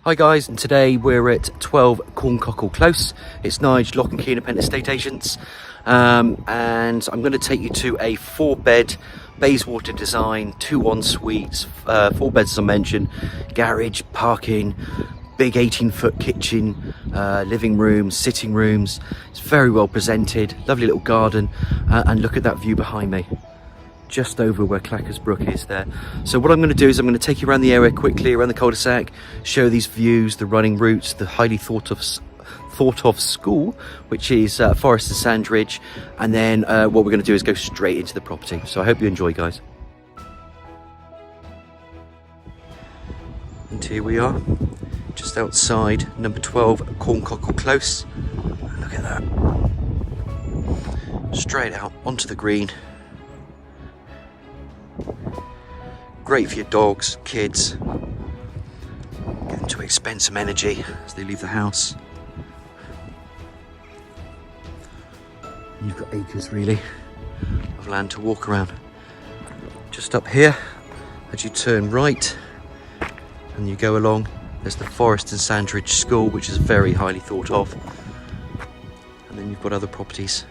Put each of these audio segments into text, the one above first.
Hi guys, and today we're at 12 Corncockle Close. It's Nigel, Lock and Key Independent Estate Agents, and I'm going to take you to a 4-bed Bayswater design, 2 en-suites, 4 beds as I mentioned, garage, parking, big 18-foot kitchen, living rooms, sitting rooms. It's very well presented, lovely little garden, and look at that view behind me. Just over where Clackers Brook is there. So what I'm going to do is I'm going to take you around the area quickly, around the cul-de-sac, show these views, the running routes, the highly thought of school, which is Forest Sandridge, and then what we're going to do is go straight into the property. So I hope you enjoy, guys. And here we are, just outside number 12 Corncockle Close. Look at that. Straight out onto the green. Great for your dogs, kids, get them to expend some energy as they leave the house. And you've got acres really of land to walk around. Just up here, as you turn right and you go along, there's the Forest Sandridge School, which is very highly thought of. And then you've got other properties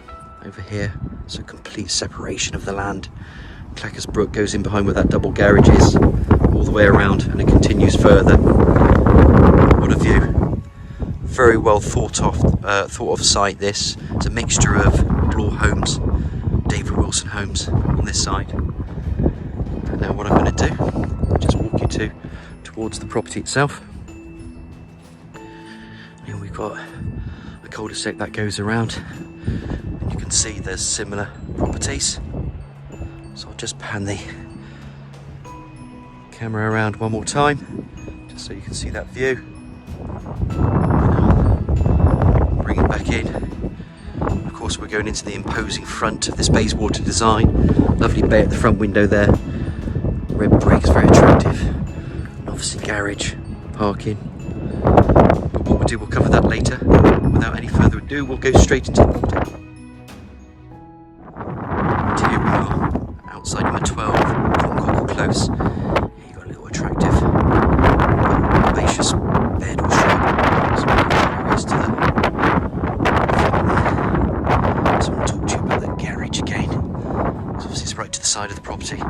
over here, so complete separation of the land. Clackers Brook goes in behind where that double garage is, all the way around, and it continues further. What a view. Very well thought of site this. It's a mixture of Bloor homes, David Wilson homes on this side. And now what I'm going to do, I'll just walk you towards the property itself. And we've got a cul-de-sac that goes around, and you can see there's similar properties. So I'll just pan the camera around one more time, just so you can see that view. Bring it back in. Of course, we're going into the imposing front of this Bayswater design. Lovely bay at the front window there. Red brick is very attractive. And obviously garage, parking. But what we'll do, we'll cover that later. Without any further ado, we'll go straight into the property. Here we are. Outside number 12, Corncockle Close. Here you've got a little attractive, spacious bed or shrub. Some areas to the front. So I want to talk to you about the garage again. So obviously it's right to the side of the property.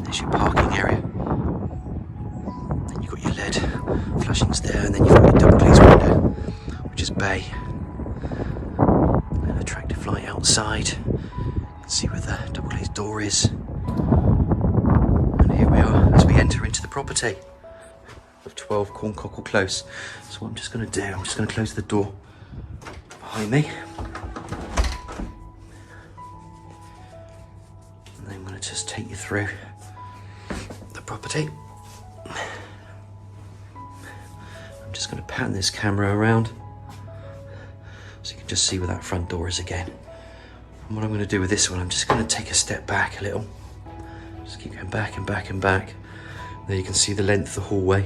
There's your parking area. Then you've got your LED flashings there, and then you've got your double glazed window, which is bay. An attractive light outside. See where the double glazed door is. And here we are as we enter into the property of 12 Corncockle Close. So what I'm just going to do, I'm just going to close the door behind me. And then I'm going to just take you through the property. I'm just going to pan this camera around so you can just see where that front door is again. And what I'm going to do with this one, I'm just going to take a step back a little. Just keep going back and back and back. There you can see the length of the hallway.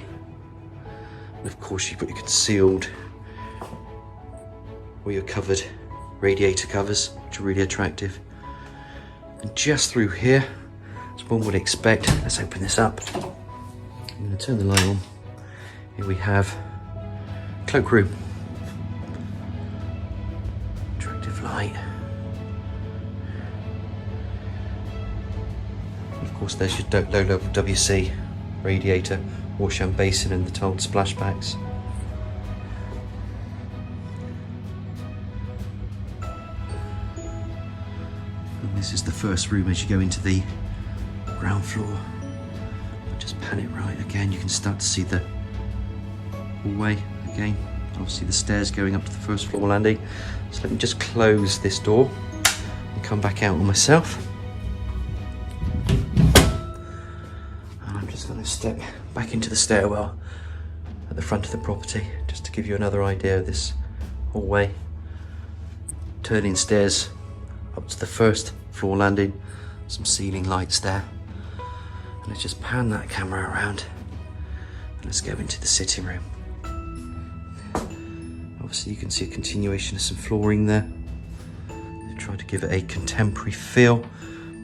And of course you've got your concealed or your covered radiator covers, which are really attractive. And just through here, as one would expect, let's open this up. I'm going to turn the light on. Here we have cloakroom. Attractive light. Of course, there's your low-level WC radiator, wash and basin, and the tiled splashbacks. And this is the first room as you go into the ground floor. I'll just pan it right again. You can start to see the hallway again. Obviously, the stairs going up to the first floor landing. So let me just close this door and come back out on myself. Step back into the stairwell at the front of the property, just to give you another idea of this hallway. Turning stairs up to the first floor landing, some ceiling lights there. And let's just pan that camera around and let's go into the sitting room. Obviously you can see a continuation of some flooring there. They tried to give it a contemporary feel,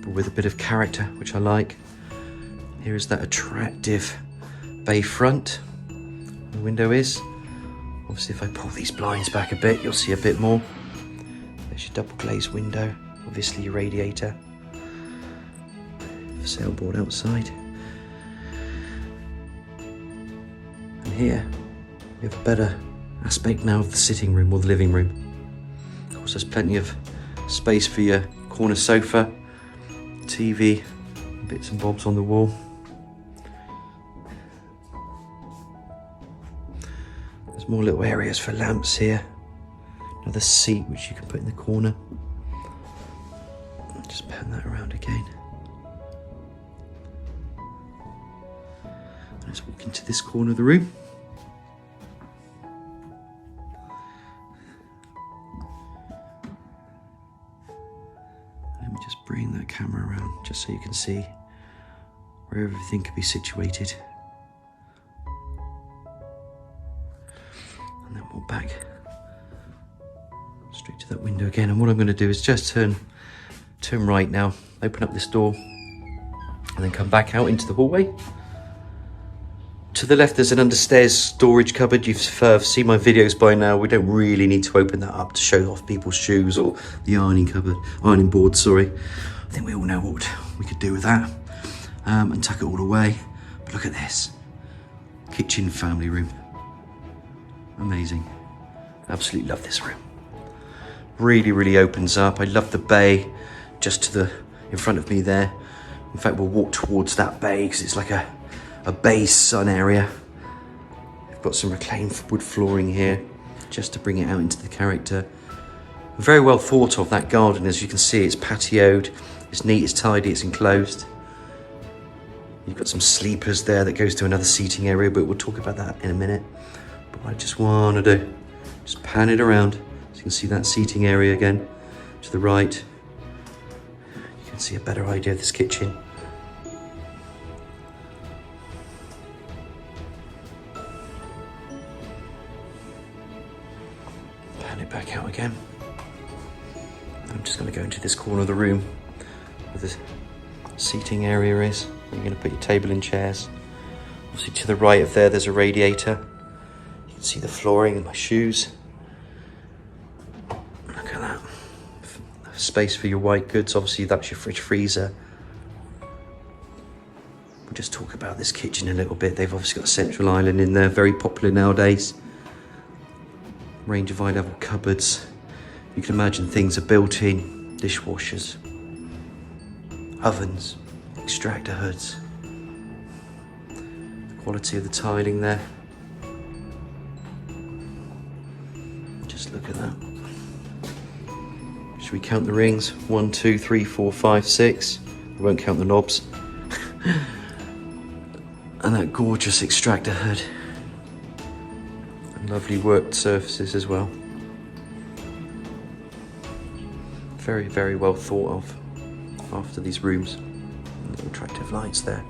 but with a bit of character, which I like. Here is that attractive bay front, the window is. Obviously if I pull these blinds back a bit, you'll see a bit more. There's your double glazed window, obviously your radiator. Sailboard outside. And here we have a better aspect now of the sitting room or the living room. Of course there's plenty of space for your corner sofa, TV, bits and bobs on the wall. There's more little areas for lamps here. Another seat which you can put in the corner. Just pan that around again. Let's walk into this corner of the room. Let me just bring that camera around just so you can see where everything could be situated. And then we'll back straight to that window again. And what I'm going to do is just turn right now, open up this door, and then come back out into the hallway. To the left there's an understairs storage cupboard. You've seen my videos by now. We don't really need to open that up to show off people's shoes or the ironing board, sorry. I think we all know what we could do with that. And tuck it all away. But look at this. Kitchen family room. Amazing. Absolutely love this room. Really, really opens up. I love the bay just in front of me there. In fact, we'll walk towards that bay because it's like a bay sun area. We've got some reclaimed wood flooring here just to bring it out into the character. Very well thought of, that garden. As you can see, it's patioed, it's neat, it's tidy, it's enclosed. You've got some sleepers there that goes to another seating area, but we'll talk about that in a minute. But what I just want to do, just pan it around so you can see that seating area again. To the right, you can see a better idea of this kitchen. Back out again. I'm just going to go into this corner of the room where the seating area is. You're going to put your table and chairs. Obviously to the right of there's a radiator. You can see the flooring and my shoes. Look at that. Space for your white goods. Obviously that's your fridge freezer. We'll just talk about this kitchen a little bit. They've obviously got a central island in there, very popular nowadays. Range of eye-level cupboards. You can imagine things are built in. Dishwashers, ovens, extractor hoods. The quality of the tiling there. Just look at that. Should we count the rings? 1, 2, 3, 4, 5, 6. We won't count the knobs. And that gorgeous extractor hood. Lovely worked surfaces as well. Very, very well thought of after these rooms. Little attractive lights there.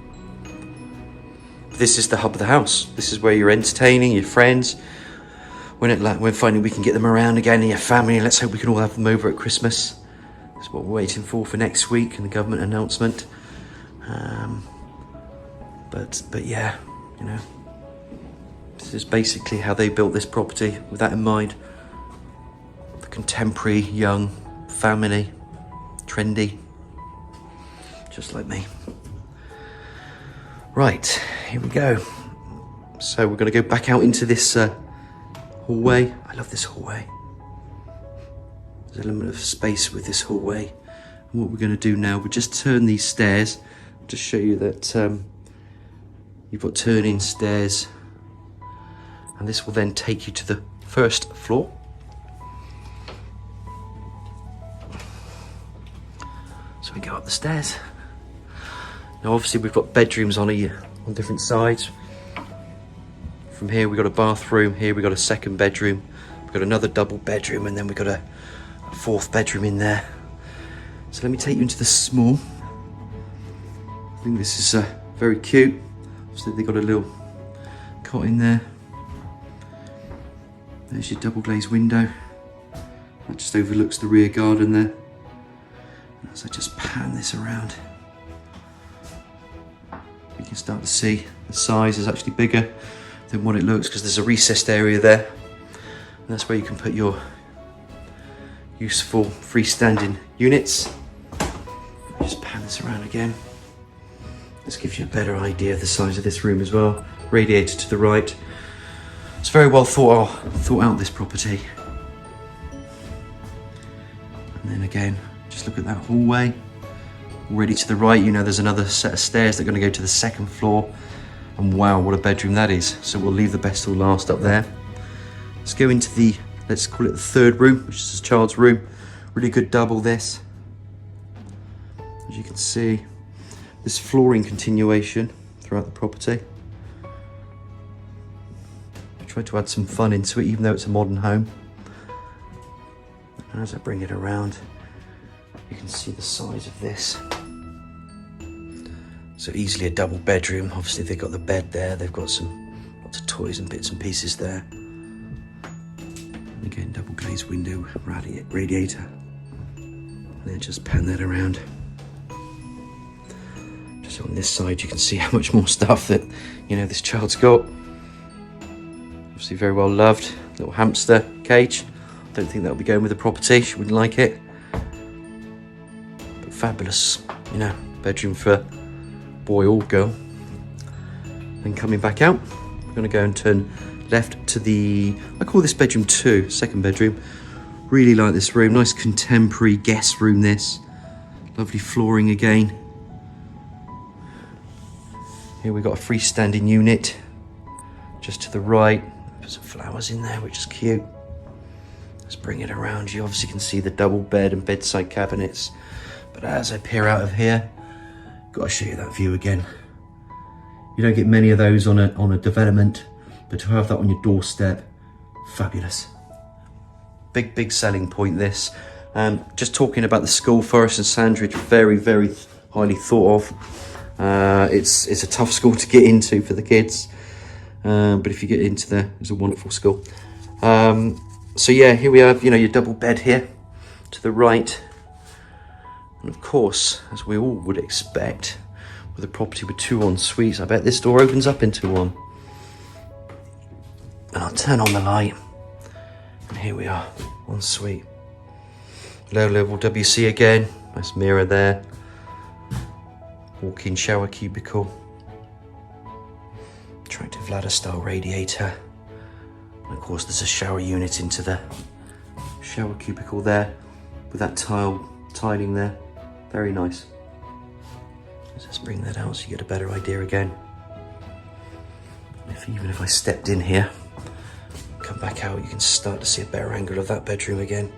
This is the hub of the house. This is where you're entertaining your friends. When finally we can get them around again in your family, let's hope we can all have them over at Christmas. That's what we're waiting for next week and the government announcement. But yeah, you know. This is basically how they built this property, with that in mind. The contemporary, young, family, trendy, just like me. Right, here we go. So we're going to go back out into this hallway. I love this hallway. There's an element of space with this hallway. And what we're going to do now, we'll just turn these stairs to show you that you've got turning stairs. And this will then take you to the first floor. So we go up the stairs. Now obviously we've got bedrooms on different sides. From here we've got a bathroom, here we've got a second bedroom, we've got another double bedroom, and then we've got a fourth bedroom in there. So let me take you into the small. I think this is very cute. Obviously they've got a little cot in there. There's your double glazed window. That just overlooks the rear garden there. As I just pan this around, you can start to see the size is actually bigger than what it looks, because there's a recessed area there. And that's where you can put your useful freestanding units. Just pan this around again. This gives you a better idea of the size of this room as well. Radiator to the right. It's very well thought out, this property. And then again, just look at that hallway. Already to the right, you know there's another set of stairs that are going to go to the second floor. And wow, what a bedroom that is. So we'll leave the best till last up there. Let's go into the, let's call it the third room, which is a child's room. Really good double this. As you can see, this flooring continuation throughout the property. I tried to add some fun into it, even though it's a modern home. And as I bring it around, you can see the size of this. So easily a double bedroom. Obviously they've got the bed there, they've got lots of toys and bits and pieces there. And again, double glazed window, radiator. And then just pan that around. Just on this side you can see how much more stuff that, you know, this child's got. Obviously very well loved. Little hamster cage. Don't think that'll be going with the property, she wouldn't like it. But fabulous, you know, bedroom for boy or girl. Then coming back out, we're going to go and turn left to the, I call this bedroom 2, second bedroom. Really like this room, nice contemporary guest room this. Lovely flooring again. Here we've got a freestanding unit just to the right. Put some flowers in there, which is cute. Let's bring it around. You obviously can see the double bed and bedside cabinets. But as I peer out of here, got to show you that view again. You don't get many of those on a development, but to have that on your doorstep, fabulous. Big selling point this. Just talking about the school, Forest and Sandridge, very highly thought of. It's a tough school to get into for the kids, but if you get into there, it's a wonderful school. So yeah, here we have, you know, your double bed here to the right. And of course, as we all would expect, with a property with 2 en-suites, I bet this door opens up into one. And I'll turn on the light. And here we are, en-suite. Low level WC again, nice mirror there. Walk-in shower cubicle. Attractive ladder style radiator. And of course there's a shower unit into the shower cubicle there with that tiling there. Very nice. Let's just bring that out so you get a better idea again. Even if I stepped in here, come back out, you can start to see a better angle of that bedroom again.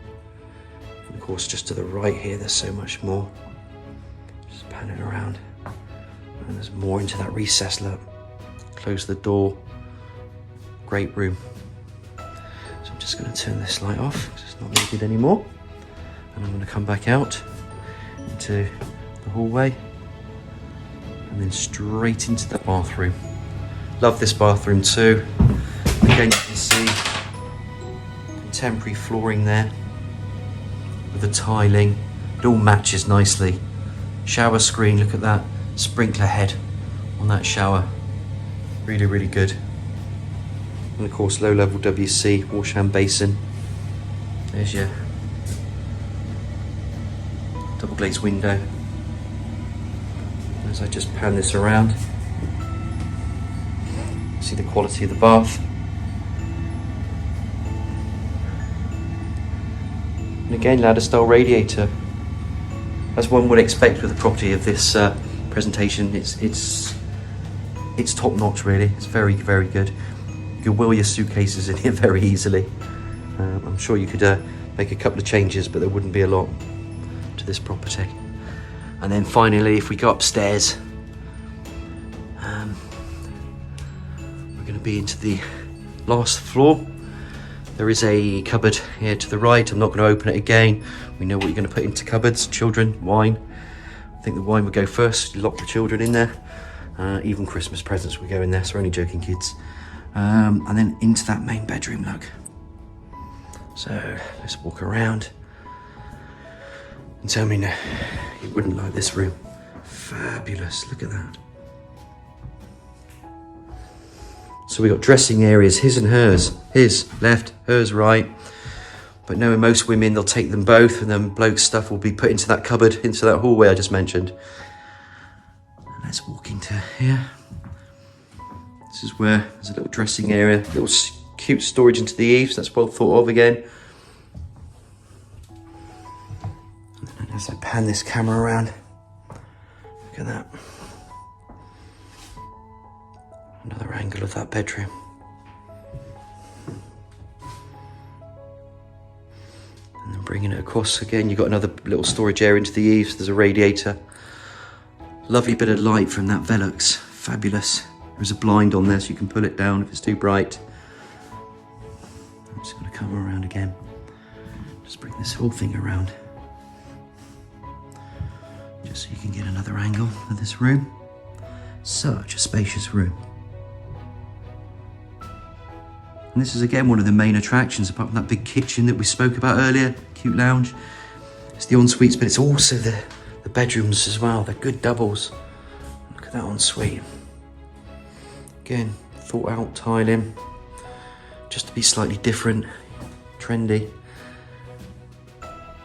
And of course just to the right here there's so much more. Just pan it around. And there's more into that recess, look. Close the door. Great room. So I'm just going to turn this light off because it's not needed anymore. And I'm going to come back out into the hallway and then straight into the bathroom. Love this bathroom too. Again, you can see contemporary flooring there with the tiling. It all matches nicely. Shower screen, look at that. Sprinkler head on that shower. Really good. And of course low level WC, wash hand basin. There's your double glazed window. As I just pan this around, see the quality of the bath. And again, ladder style radiator. As one would expect with a property of this presentation, it's top notch really. It's very good. You can wheel your suitcases in here very easily. I'm sure you could make a couple of changes, but there wouldn't be a lot to this property. And then finally, if we go upstairs, we're going to be into the last floor. There is a cupboard here to the right. I'm not going to open it again. We know what you're going to put into cupboards. Children, wine. I think the wine would go first. You lock the children in there. Even Christmas presents would go in there, so we're only joking, kids. And then into that main bedroom, look. So let's walk around and tell me now, you wouldn't like this room. Fabulous, look at that. So we got dressing areas, his and hers. His left, hers right. But knowing most women, they'll take them both, and then bloke's stuff will be put into that cupboard, into that hallway I just mentioned. And let's walk into here. This is where there's a little dressing area, little cute storage into the eaves. That's well thought of again. And as I pan this camera around, look at that. Another angle of that bedroom. And then bringing it across again, you've got another little storage area into the eaves. There's a radiator. Lovely bit of light from that Velux. Fabulous. There's a blind on there so you can pull it down if it's too bright. I'm just going to come around again. Just bring this whole thing around. Just so you can get another angle of this room. Such a spacious room. And this is again one of the main attractions, apart from that big kitchen that we spoke about earlier, cute lounge. It's the en-suites, but it's also the bedrooms as well. They're good doubles. Look at that ensuite. Again, thought out tiling, just to be slightly different, trendy.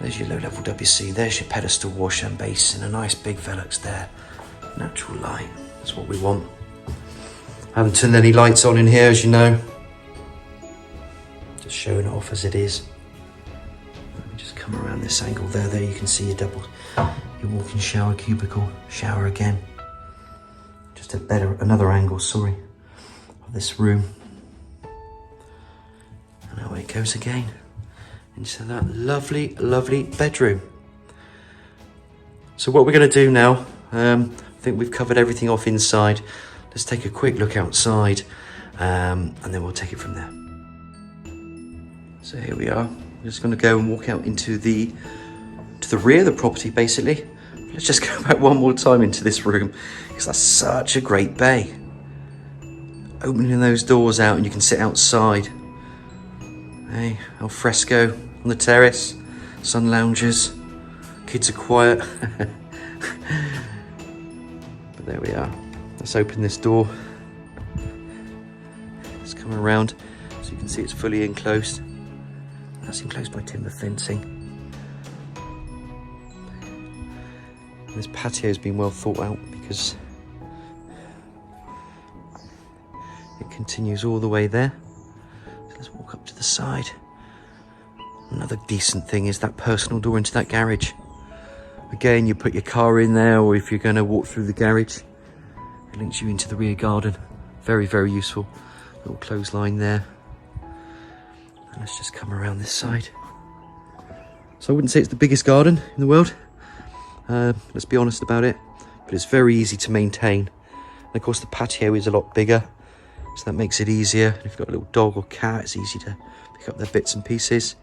There's your low-level WC, there's your pedestal wash and basin, a nice big Velux there. Natural light, that's what we want. I haven't turned any lights on in here, as you know. Just showing it off as it is. Let me just come around this angle there. There you can see your walk-in shower cubicle, shower again. Just another angle, sorry, of this room. And away it goes again into that lovely, lovely bedroom. So what we're going to do now, I think we've covered everything off inside. Let's take a quick look outside, and then we'll take it from there. So here we are. We're just going to go and walk out into the rear of the property, basically. Let's just go back one more time into this room, because that's such a great bay. Opening those doors out and you can sit outside. Hey, al fresco on the terrace, sun lounges, kids are quiet. But there we are. Let's open this door. Let's come around so you can see it's fully enclosed. That's enclosed by timber fencing. And this patio has been well thought out because it continues all the way there. So let's walk up to the side. Another decent thing is that personal door into that garage. Again, you put your car in there, or if you're going to walk through the garage, it links you into the rear garden. Very, very useful. Little clothesline there. And let's just come around this side. So I wouldn't say it's the biggest garden in the world. Let's be honest about it. But it's very easy to maintain. And of course the patio is a lot bigger, so that makes it easier. If you've got a little dog or cat, it's easy to pick up their bits and pieces.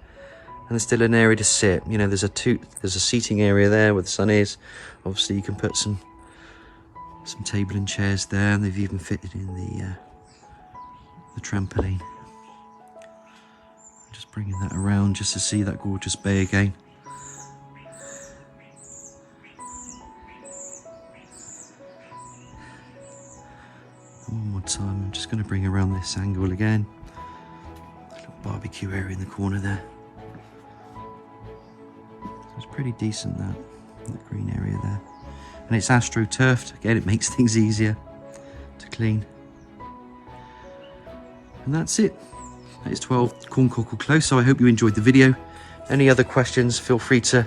And there's still an area to sit. You know, there's a seating area there where the sun is. Obviously you can put some table and chairs there, and they've even fitted in the trampoline. Just bringing that around just to see that gorgeous bay again. One more time, I'm just going to bring around this angle again. A little barbecue area in the corner there. It's pretty decent, that green area there. And it's astroturfed. Again, it makes things easier to clean. And that's it. That is 12 Corncockle Close. So I hope you enjoyed the video. Any other questions, feel free to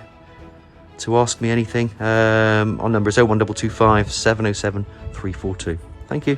ask me anything. Our number is 01225 707 342. Thank you.